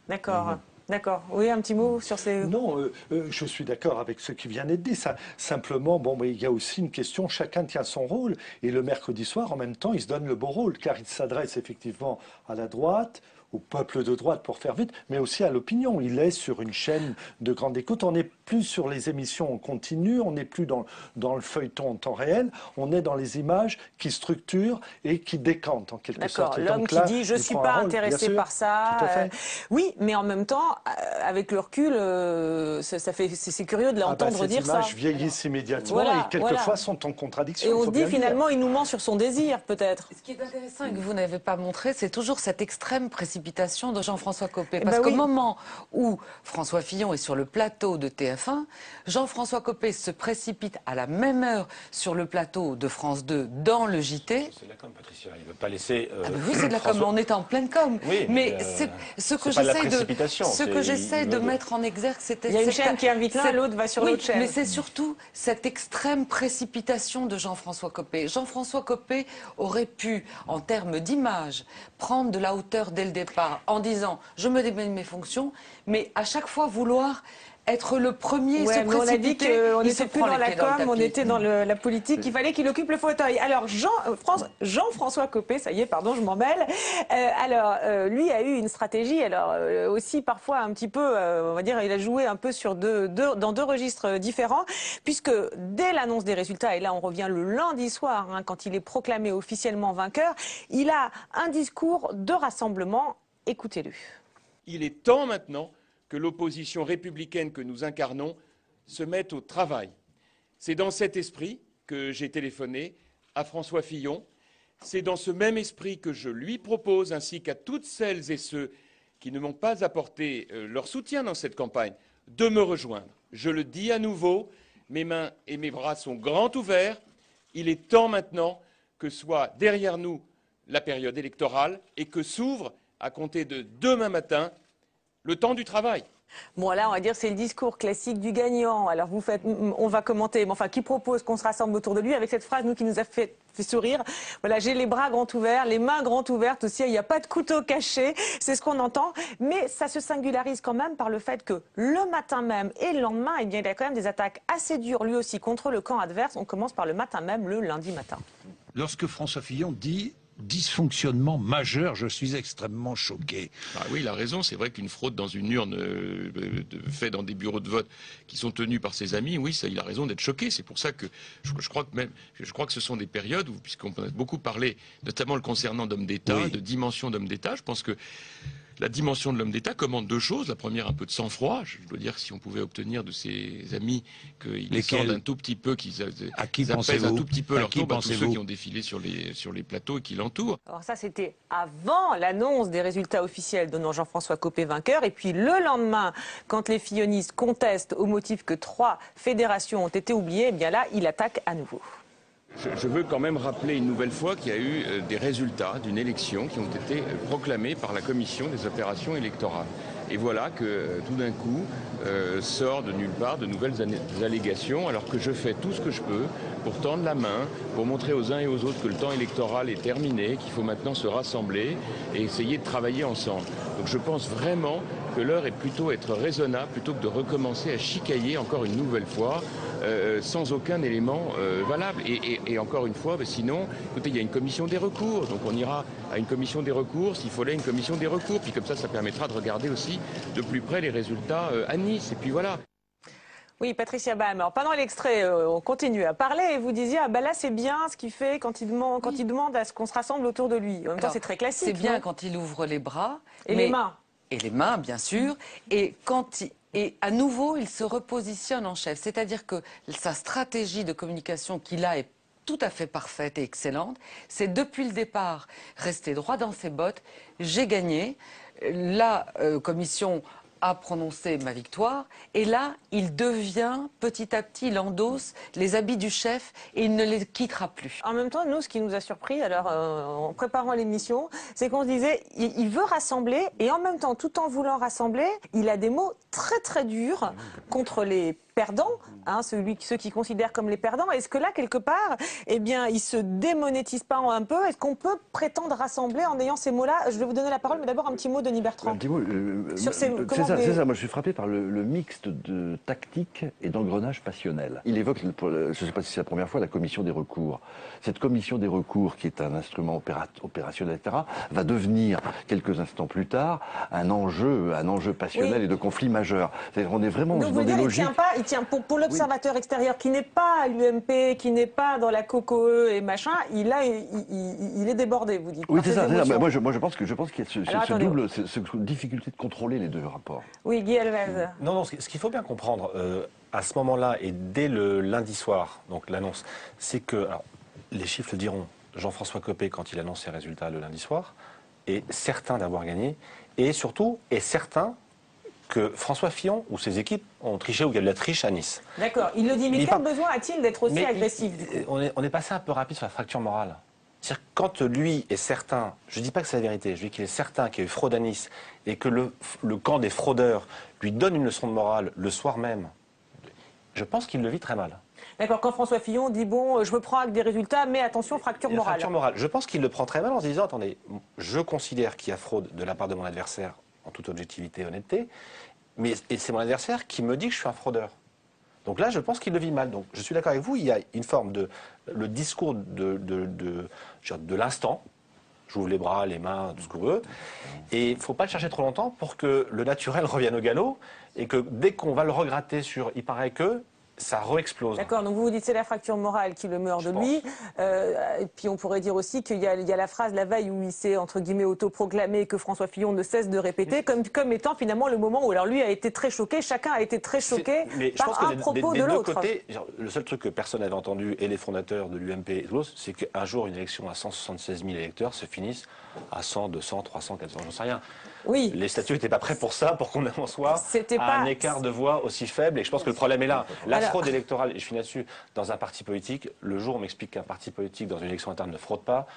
D'accord. D'accord. Oui, un petit mot sur ces... Non, je suis d'accord avec ce qui vient d'être dit. Simplement, bon, mais il y a aussi une question, chacun tient son rôle. Et le mercredi soir, en même temps, il se donne le beau rôle, car il s'adresse effectivement à la droite, au peuple de droite pour faire vite, mais aussi à l'opinion. Il est sur une chaîne de grande écoute. On n'est plus sur les émissions en continu, on n'est plus dans le feuilleton en temps réel, on est dans les images qui structurent et qui décantent en quelque sorte. D'accord, l'homme qui dit « je ne suis pas intéressé par ça ». Oui, mais en même temps, avec le recul, c'est curieux de l'entendre dire ça. Ces images vieillissent immédiatement et quelquefois sont en contradiction. Et on se dit finalement, il nous ment sur son désir, peut-être. Ce qui est intéressant et que vous n'avez pas montré, c'est toujours cette extrême précipitation de Jean-François Copé. Parce qu'au moment où François Fillon est sur le plateau de TF1, Jean-François Copé se précipite à la même heure sur le plateau de France 2 dans le JT. C'est de la com, Patricia. Il ne veut pas laisser... oui, c'est de la com. On est en pleine com. Oui, mais ce que j'essaie de mettre en exergue, c'était... Il y a une chaîne qui invite l'un, l'autre va sur l'autre chaîne. Mais c'est surtout cette extrême précipitation de Jean-François Copé. Jean-François Copé aurait pu, en termes d'image, prendre de la hauteur dès le départ en disant je me démets de mes fonctions, mais à chaque fois vouloir être le premier se précipiter. On a dit qu'on n'était plus dans la com, on était dans la politique, il fallait qu'il occupe le fauteuil. Alors Jean-François Copé, ça y est, pardon, je m'en mêle, lui a eu une stratégie, aussi parfois un petit peu, on va dire, il a joué un peu dans deux registres différents, puisque dès l'annonce des résultats, et là on revient le lundi soir, hein, quand il est proclamé officiellement vainqueur, il a un discours de rassemblement, écoutez-le. Il est temps maintenant que l'opposition républicaine que nous incarnons se mette au travail. C'est dans cet esprit que j'ai téléphoné à François Fillon. C'est dans ce même esprit que je lui propose, ainsi qu'à toutes celles et ceux qui ne m'ont pas apporté leur soutien dans cette campagne, de me rejoindre. Je le dis à nouveau, mes mains et mes bras sont grands ouverts. Il est temps maintenant que soit derrière nous la période électorale et que s'ouvre, à compter de demain matin, le temps du travail. Bon, là, on va dire c'est le discours classique du gagnant. Alors, on va commenter, mais enfin, qui propose qu'on se rassemble autour de lui avec cette phrase, nous, qui nous a fait sourire. Voilà, j'ai les bras grands ouverts, les mains grandes ouvertes aussi, il n'y a pas de couteau caché, c'est ce qu'on entend. Mais ça se singularise quand même par le fait que le matin même et le lendemain, eh bien, il y a quand même des attaques assez dures, lui aussi, contre le camp adverse. On commence par le matin même, le lundi matin. Lorsque François Fillon dit dysfonctionnement majeur, je suis extrêmement choqué. Ah oui, il a raison. C'est vrai qu'une fraude dans une urne faite dans des bureaux de vote qui sont tenus par ses amis, oui, ça, il a raison d'être choqué. C'est pour ça que je crois que ce sont des périodes où, puisqu'on a beaucoup parlé, notamment le concernant d'hommes d'État, de dimension d'hommes d'État, je pense que la dimension de l'homme d'État commande deux choses. La première, un peu de sang-froid. Je dois dire que si on pouvait obtenir de ses amis qu'ils sortent un tout petit peu, qu'ils apaisent un tout petit peu leur tour, tous ceux qui ont défilé sur les plateaux et qui l'entourent. Alors ça, c'était avant l'annonce des résultats officiels donnant Jean-François Copé vainqueur. Et puis le lendemain, quand les fillonistes contestent au motif que 3 fédérations ont été oubliées, eh bien là, il attaque à nouveau. Je veux quand même rappeler une nouvelle fois qu'il y a eu des résultats d'une élection qui ont été proclamés par la commission des opérations électorales. Et voilà que tout d'un coup sort de nulle part de nouvelles allégations, alors que je fais tout ce que je peux pour tendre la main, pour montrer aux uns et aux autres que le temps électoral est terminé, qu'il faut maintenant se rassembler et essayer de travailler ensemble. Donc je pense vraiment que l'heure est plutôt être raisonnable plutôt que de recommencer à chicailler encore une nouvelle fois sans aucun élément valable. Et encore une fois, sinon, écoutez, il y a une commission des recours, donc on ira à une commission des recours, s'il fallait une commission des recours, puis comme ça permettra de regarder aussi de plus près les résultats à Nice, et puis voilà. Oui, Patricia Bahm. Alors pendant l'extrait, on continue à parler et vous disiez là c'est bien ce qu'il fait quand il demande à ce qu'on se rassemble autour de lui. En même temps, c'est très classique. C'est bien quand il ouvre les bras et les mains. Et les mains, bien sûr. Et à nouveau, il se repositionne en chef. C'est-à-dire que sa stratégie de communication qu'il a est tout à fait parfaite et excellente. C'est depuis le départ rester droit dans ses bottes. J'ai gagné. La commission a prononcé ma victoire. Et là, il devient, petit à petit, il endosse les habits du chef et il ne les quittera plus. En même temps, nous, ce qui nous a surpris, alors, en préparant l'émission, c'est qu'on se disait, il veut rassembler et en même temps, tout en voulant rassembler, il a des mots très très durs contre les perdants, hein, ceux qui considèrent comme les perdants. Est-ce que là, quelque part, eh bien, il se démonétise pas un peu? Est-ce qu'on peut prétendre rassembler en ayant ces mots-là? Je vais vous donner la parole, mais d'abord un petit mot, Denis Bertrand. Un petit mot. Sur ces, c'est ça. Moi, je suis frappé par le mixte de tactique et d'engrenage passionnel. Il évoque, je ne sais pas si c'est la première fois, la commission des recours. Cette commission des recours, qui est un instrument opérationnel, etc., va devenir quelques instants plus tard un enjeu passionnel et de conflit majeur. On est vraiment dans des logiques. Tiens, pour l'observateur extérieur qui n'est pas à l'UMP, qui n'est pas dans la COCOE et machin, il est débordé, vous dites. Oui, c'est ça. Moi, je pense qu'il y a cette difficulté de contrôler les deux rapports. Oui, Guy Alves. Non, ce qu'il faut bien comprendre à ce moment-là et dès le lundi soir, donc l'annonce, c'est que, alors, les chiffres le diront, Jean-François Copé, quand il annonce ses résultats le lundi soir, est certain d'avoir gagné et surtout est certain que François Fillon ou ses équipes ont triché ou qu'il y a de la triche à Nice. D'accord, il le dit, mais quel besoin a-t-il d'être aussi agressif? On est passé un peu rapide sur la fracture morale. C'est-à-dire quand lui est certain, je ne dis pas que c'est la vérité, je dis qu'il est certain qu'il y a eu fraude à Nice et que le camp des fraudeurs lui donne une leçon de morale le soir même, je pense qu'il le vit très mal. D'accord, quand François Fillon dit bon, je me prends avec des résultats, mais attention, fracture morale. Fracture morale. Je pense qu'il le prend très mal en se disant, attendez, je considère qu'il y a fraude de la part de mon adversaire, en toute objectivité et honnêteté, et c'est mon adversaire qui me dit que je suis un fraudeur. Donc là, je pense qu'il le vit mal. Donc je suis d'accord avec vous, il y a une forme de... le discours de l'instant, j'ouvre les bras, les mains, tout ce qu'on veut, et il ne faut pas le chercher trop longtemps pour que le naturel revienne au galop, et que dès qu'on va le regratter sur « il paraît que », ça re-explose. D'accord, donc vous vous dites c'est la fracture morale qui le meurt de lui. Et puis on pourrait dire aussi qu'il y a la phrase la veille où il s'est entre guillemets autoproclamé que François Fillon ne cesse de répéter comme étant finalement le moment où alors lui a été très choqué, chacun a été très choqué par un propos de l'autre. Le seul truc que personne n'avait entendu, et les fondateurs de l'UMP et l'autre, c'est qu'un jour une élection à 176 000 électeurs se finisse à 100, 200, 300, 400, j'en sais rien. Oui. Les statuts n'étaient pas prêts pour ça, pour qu'on en soit à un écart de voix aussi faible. Et je pense que le problème est là. La fraude électorale, et je finis là-dessus, dans un parti politique, le jour où on m'explique qu'un parti politique dans une élection interne ne fraude pas,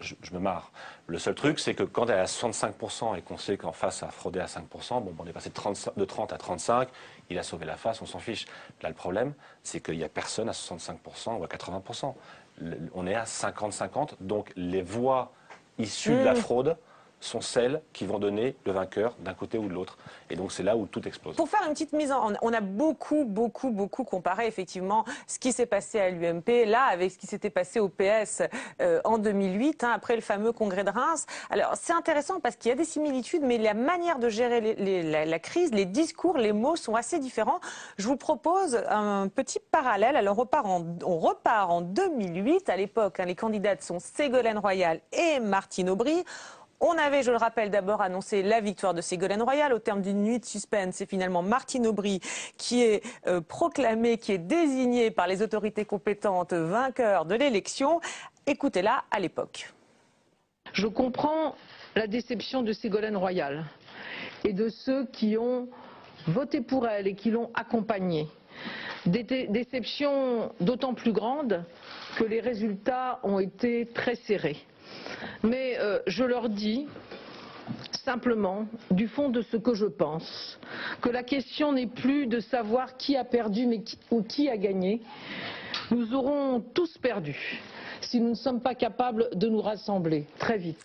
je me marre. Le seul truc, c'est que quand elle est à 65% et qu'on sait qu'en face ça a fraudé à 5%, bon, on est passé de 30 à 35, il a sauvé la face, on s'en fiche. Là, le problème, c'est qu'il n'y a personne à 65% ou à 80%. On est à 50-50, donc les voix issues de la fraude sont celles qui vont donner le vainqueur d'un côté ou de l'autre. Et donc c'est là où tout explose. Pour faire une petite mise en... On a beaucoup comparé effectivement ce qui s'est passé à l'UMP, là, avec ce qui s'était passé au PS en 2008, après le fameux congrès de Reims. Alors c'est intéressant parce qu'il y a des similitudes, mais la manière de gérer la crise, les discours, les mots sont assez différents. Je vous propose un petit parallèle. Alors on repart en 2008. À l'époque, les candidates sont Ségolène Royal et Martine Aubry. On avait, je le rappelle, d'abord annoncé la victoire de Ségolène Royal. Au terme d'une nuit de suspense, c'est finalement Martine Aubry qui est proclamée, qui est désignée par les autorités compétentes vainqueur de l'élection. Écoutez-la à l'époque. Je comprends la déception de Ségolène Royal et de ceux qui ont voté pour elle et qui l'ont accompagnée. Déception d'autant plus grande que les résultats ont été très serrés. Mais je leur dis simplement, du fond de ce que je pense, que la question n'est plus de savoir qui a perdu ou qui a gagné. Nous aurons tous perdu si nous ne sommes pas capables de nous rassembler très vite.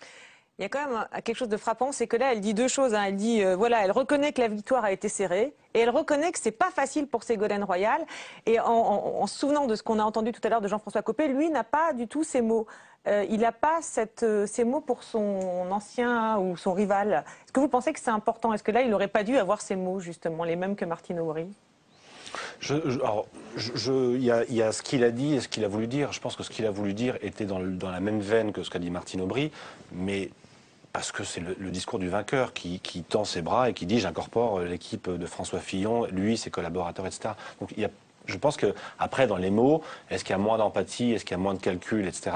Il y a quand même quelque chose de frappant, c'est que là, elle dit deux choses. Elle dit, voilà, elle reconnaît que la victoire a été serrée et elle reconnaît que c'est pas facile pour Ségolène Royal. Et en se souvenant de ce qu'on a entendu tout à l'heure de Jean-François Copé, lui n'a pas du tout ces mots. Il n'a pas ces mots pour son ancien ou son rival. Est-ce que vous pensez que c'est important? Est-ce que là, il n'aurait pas dû avoir ces mots, justement, les mêmes que Martine Aubry? Il y a ce qu'il a dit et ce qu'il a voulu dire. Je pense que ce qu'il a voulu dire était dans la même veine que ce qu'a dit Martine Aubry, mais parce que c'est le discours du vainqueur qui tend ses bras et qui dit j'incorpore l'équipe de François Fillon, lui, ses collaborateurs, etc. Donc je pense qu'après, dans les mots, est-ce qu'il y a moins d'empathie, est-ce qu'il y a moins de calcul, etc.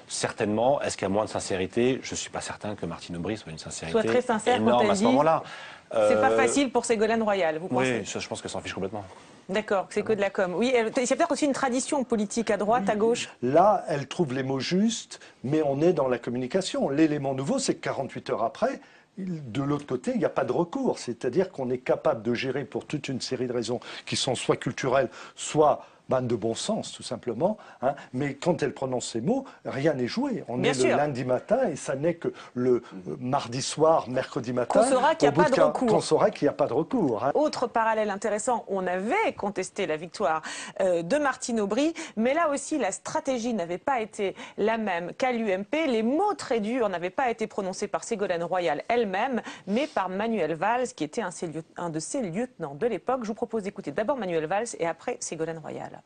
Certainement. Est-ce qu'il y a moins de sincérité? Je ne suis pas certain que Martine Aubry soit une sincérité soit très sincère énorme à ce moment-là. C'est pas facile pour Ségolène Royal, vous pensez? Oui, je pense qu'elle s'en fiche complètement. D'accord, c'est que de la com. Oui, c'est peut-être aussi une tradition politique à droite, à gauche. Là, elle trouve les mots justes, mais on est dans la communication. L'élément nouveau, c'est que 48 heures après, de l'autre côté, il n'y a pas de recours. C'est-à-dire qu'on est capable de gérer pour toute une série de raisons qui sont soit culturelles, soit de bon sens, tout simplement. Hein. Mais quand elle prononce ces mots, rien n'est joué. On est le lundi matin et ça n'est que le mardi soir, mercredi matin, qu'on saura qu'il n'y a pas de recours. Qu'on saura qu'il n'y a pas de recours. Hein. Autre parallèle intéressant, on avait contesté la victoire de Martine Aubry, mais là aussi, la stratégie n'avait pas été la même qu'à l'UMP. Les mots très durs n'avaient pas été prononcés par Ségolène Royal elle-même, mais par Manuel Valls, qui était un de ses lieutenants de l'époque. Je vous propose d'écouter d'abord Manuel Valls et après Ségolène Royal.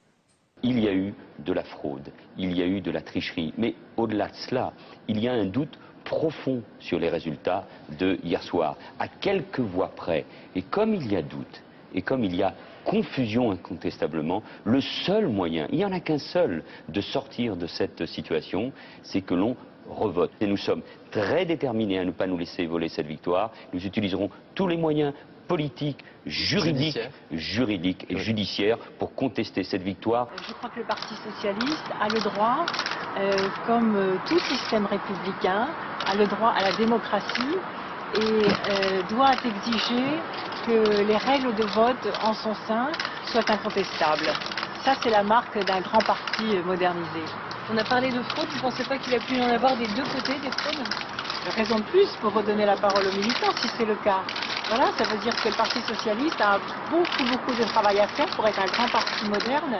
Il y a eu de la fraude, il y a eu de la tricherie, mais au-delà de cela, il y a un doute profond sur les résultats de hier soir, à quelques voix près. Et comme il y a doute, et comme il y a confusion incontestablement, le seul moyen, il n'y en a qu'un seul, de sortir de cette situation, c'est que l'on revote. Et nous sommes très déterminés à ne pas nous laisser voler cette victoire. Nous utiliserons tous les moyens politiques, juridiques et judiciaires pour contester cette victoire. Je crois que le Parti socialiste a le droit, comme tout système républicain, a le droit à la démocratie et doit exiger que les règles de vote en son sein soient incontestables. Ça, c'est la marque d'un grand parti modernisé. On a parlé de fraude, vous ne pensez pas qu'il a pu y en avoir des deux côtés des fraudes? Raison de plus pour redonner la parole aux militants, si c'est le cas. Voilà, ça veut dire que le Parti socialiste a beaucoup de travail à faire pour être un grand parti moderne.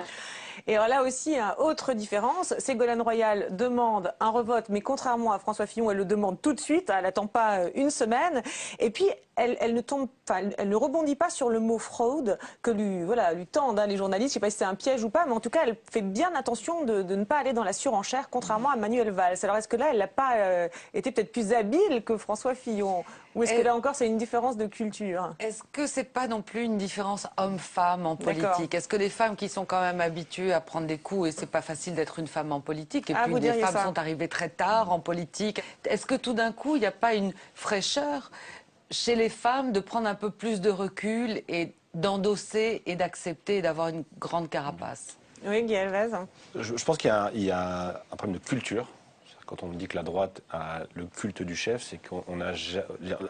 Et alors là aussi, autre différence, Ségolène Royal demande un revote, mais contrairement à François Fillon, elle le demande tout de suite, elle n'attend pas une semaine. Et puis, elle ne rebondit pas sur le mot fraude que lui tendent les journalistes. Je ne sais pas si c'est un piège ou pas, mais en tout cas, elle fait bien attention de ne pas aller dans la surenchère, contrairement à Manuel Valls. Alors, est-ce que là, elle n'a pas été peut-être plus habile que François Fillon? Ou est-ce que là encore, c'est une différence de culture? Est-ce que c'est pas non plus une différence homme-femme en politique? Est-ce que les femmes qui sont quand même habituées à prendre des coups, et c'est pas facile d'être une femme en politique, et puis les femmes sont arrivées très tard en politique, est-ce que tout d'un coup, il n'y a pas une fraîcheur chez les femmes de prendre un peu plus de recul et d'endosser et d'accepter d'avoir une grande carapace? Oui, Guy Elvez. Je pense qu'il y a un problème de culture. Quand on dit que la droite a le culte du chef, c'est qu'on a...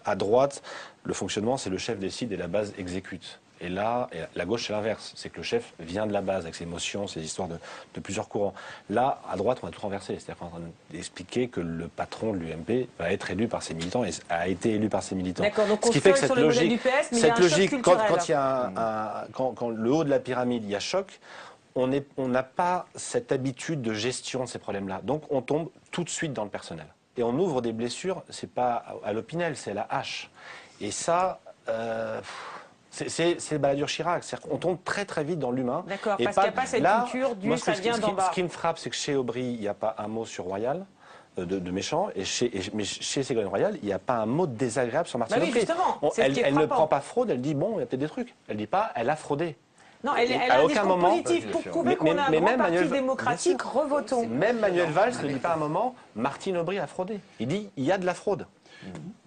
À droite, le fonctionnement, c'est le chef décide et la base exécute. Et là, la gauche, c'est l'inverse. C'est que le chef vient de la base, avec ses émotions, ses histoires de plusieurs courants. Là, à droite, on a tout renversé. C'est-à-dire qu'on est en train d'expliquer que le patron de l'UMP va être élu par ses militants et a été élu par ses militants. D'accord, donc on se fait sur le modèle du PS, mais il y a un choc culturel. Quand le haut de la pyramide, il y a choc, on n'a pas cette habitude de gestion de ces problèmes-là. Donc on tombe tout de suite dans le personnel. Et on ouvre des blessures, c'est pas à l'Opinel, c'est à la hache. Et ça... c'est le baladure Chirac, c'est-à-dire qu'on tombe très vite dans l'humain. D'accord, parce qu'il n'y a pas cette culture du ça vient d'en bas. Ce qui me frappe, c'est que chez Aubry, il n'y a pas un mot sur Royal, de méchant, mais chez Ségolène Royal, il n'y a pas un mot désagréable sur Martine Aubry. Elle ne prend pas fraude, elle dit bon, il y a peut-être des trucs. Elle ne dit pas, elle a fraudé. Non, elle a un discours positif pour prouver qu'on a un grand parti démocratique, revotons. Même Manuel Valls ne dit pas à un moment, Martine Aubry a fraudé. Il dit, il y a de la fraude.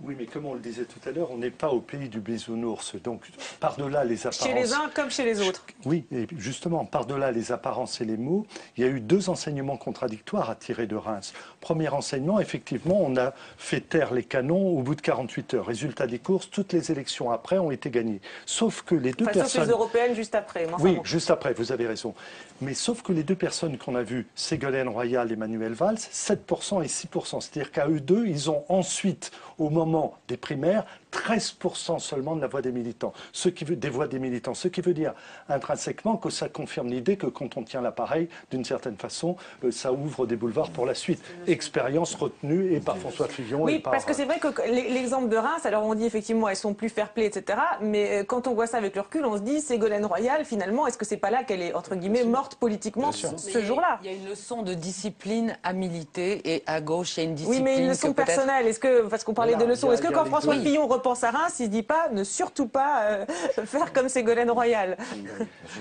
Oui, mais comme on le disait tout à l'heure, on n'est pas au pays du bisounours. Donc, par-delà les apparences... Chez les uns comme chez les autres. Oui, et justement, par-delà les apparences et les mots, il y a eu deux enseignements contradictoires à tirer de Reims. Premier enseignement, effectivement, on a fait taire les canons au bout de 48 heures. Résultat des courses, toutes les élections après ont été gagnées. Sauf que les deux personnes... Sauf les européennes juste après. Oui, juste après, vous avez raison. Mais sauf que les deux personnes qu'on a vues, Ségolène Royal et Manuel Valls, 7% et 6%. C'est-à-dire qu'à eux deux, ils ont ensuite, au moment des primaires, 13% seulement de la voix des militants, des voix des militants. Ce qui veut dire intrinsèquement que ça confirme l'idée que quand on tient l'appareil, d'une certaine façon, ça ouvre des boulevards pour la suite. Expérience retenue et par François Fillon. Oui, et par... parce que c'est vrai que l'exemple de Reims, alors on dit effectivement elles sont plus fair-play, etc. Mais quand on voit ça avec le recul, on se dit Ségolène Royal, finalement, est-ce que c'est pas là qu'elle est, entre guillemets, morte politiquement ce jour-là? Il y a une leçon de discipline à militer et à gauche, il y a une discipline. Oui, mais une leçon personnelle. Est-ce que, parce qu'on parlait de leçons, est-ce que quand François Fillon repense à Reims, il se dit pas ne surtout pas faire comme Ségolène Royal?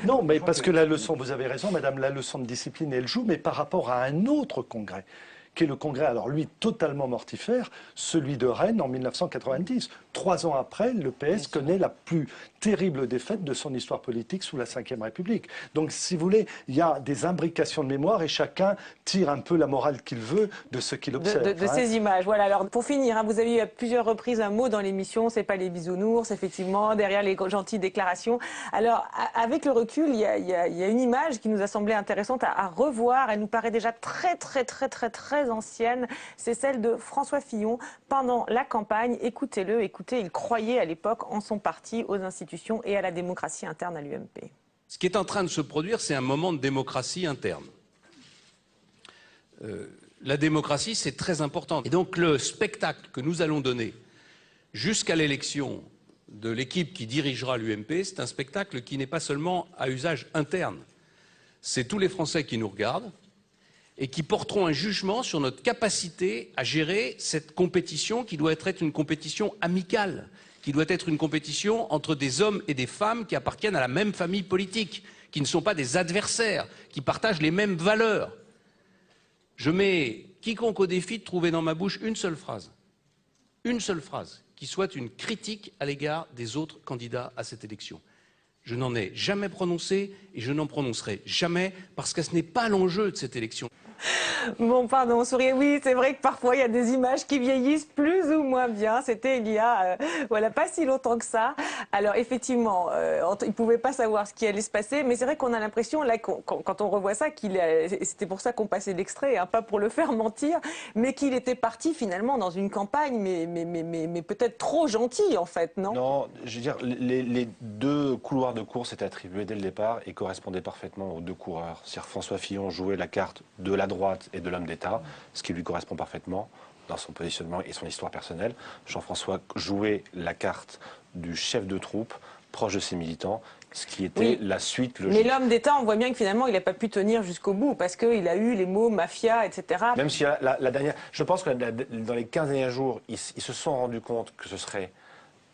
Non, mais parce que la leçon, vous avez raison, madame, la leçon de discipline, elle joue, mais par rapport à un autre congrès, qui est le congrès, alors lui, totalement mortifère, celui de Rennes en 1990. 3 ans après, le PS connaît la plus terrible défaite de son histoire politique sous la Ve République. Donc, si vous voulez, il y a des imbrications de mémoire et chacun tire un peu la morale qu'il veut de ce qu'il observe. De ces images. Voilà, alors pour finir, vous avez eu à plusieurs reprises un mot dans l'émission, c'est pas les bisounours, effectivement, derrière les gentilles déclarations. Alors, avec le recul, il y a une image qui nous a semblé intéressante à revoir. Elle nous paraît déjà très ancienne. C'est celle de François Fillon pendant la campagne. Écoutez-le, écoutez, il croyait à l'époque en son parti, aux institutions et à la démocratie interne à l'UMP. Ce qui est en train de se produire, c'est un moment de démocratie interne. La démocratie, c'est très important. Et donc le spectacle que nous allons donner jusqu'à l'élection de l'équipe qui dirigera l'UMP, c'est un spectacle qui n'est pas seulement à usage interne. C'est tous les Français qui nous regardent et qui porteront un jugement sur notre capacité à gérer cette compétition qui doit être une compétition amicale, qui doit être une compétition entre des hommes et des femmes qui appartiennent à la même famille politique, qui ne sont pas des adversaires, qui partagent les mêmes valeurs. Je mets quiconque au défi de trouver dans ma bouche une seule phrase qui soit une critique à l'égard des autres candidats à cette élection. Je n'en ai jamais prononcé et je n'en prononcerai jamais parce que ce n'est pas l'enjeu de cette élection. Bon, pardon, souriez. Oui, c'est vrai que parfois il y a des images qui vieillissent plus ou moins bien. C'était il y a voilà, pas si longtemps que ça. Alors effectivement, il ne pouvait pas savoir ce qui allait se passer, mais c'est vrai qu'on a l'impression, là, quand on revoit ça, c'était pour ça qu'on passait l'extrait, hein, pas pour le faire mentir, mais qu'il était parti finalement dans une campagne, mais peut-être trop gentille en fait, non? Non, je veux dire, les deux couloirs de course étaient attribués dès le départ et correspondaient parfaitement aux deux coureurs. C'est-à-dire François Fillon jouait la carte de la droite et de l'homme d'État, ce qui lui correspond parfaitement dans son positionnement et son histoire personnelle. Jean-François jouait la carte du chef de troupe, proche de ses militants, ce qui était la suite logique. Mais l'homme d'État, on voit bien que finalement, il n'a pas pu tenir jusqu'au bout, parce qu'il a eu les mots mafia, etc. Même si la dernière... Je pense que dans les 15 derniers jours, ils se sont rendus compte que ce serait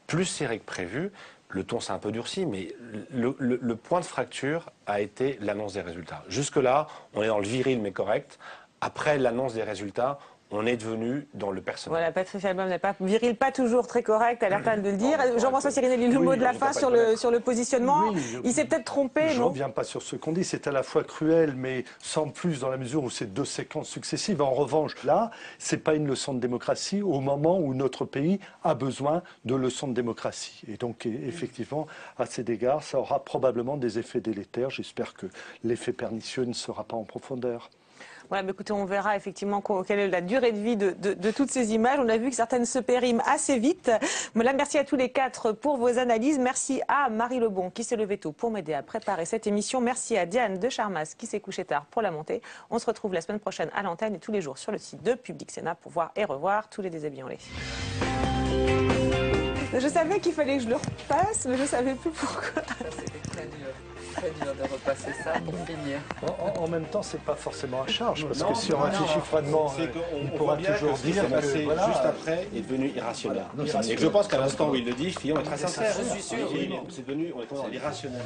plus serré que prévu. Le ton s'est un peu durci, mais le point de fracture a été l'annonce des résultats. Jusque-là, on est dans le viril mais correct. Après l'annonce des résultats, on est devenu dans le personnel. Voilà, Patrice Album n'est pas viril, pas toujours très correct, à l'air de le dire. Jean-François Sirinelli, le mot de la fin sur le positionnement. Oui, il s'est peut-être trompé, je non? ne reviens pas sur ce qu'on dit. C'est à la fois cruel, mais sans plus, dans la mesure où c'est deux séquences successives. En revanche, là, ce n'est pas une leçon de démocratie au moment où notre pays a besoin de leçons de démocratie. Et donc, effectivement, à cet égard, ça aura probablement des effets délétères. J'espère que l'effet pernicieux ne sera pas en profondeur. Voilà, mais écoutez, on verra effectivement quelle est la durée de vie de toutes ces images. On a vu que certaines se périment assez vite. Voilà, merci à tous les quatre pour vos analyses. Merci à Marie Lebon qui s'est levée tôt pour m'aider à préparer cette émission. Merci à Diane de Charmas qui s'est couchée tard pour la montée. On se retrouve la semaine prochaine à l'antenne et tous les jours sur le site de Public Sénat pour voir et revoir tous les déshabillés en lait. Je savais qu'il fallait que je le repasse, mais je ne savais plus pourquoi. Très dur de repasser ça pour finir. En même temps, c'est pas forcément à charge, parce que si on réfléchit froidement, on pourra toujours dire que voilà, juste après est devenu irrationnel. Et je pense qu'à l'instant où il le dit, Fillon est très sincère. Je suis sûr. C'est devenu irrationnel.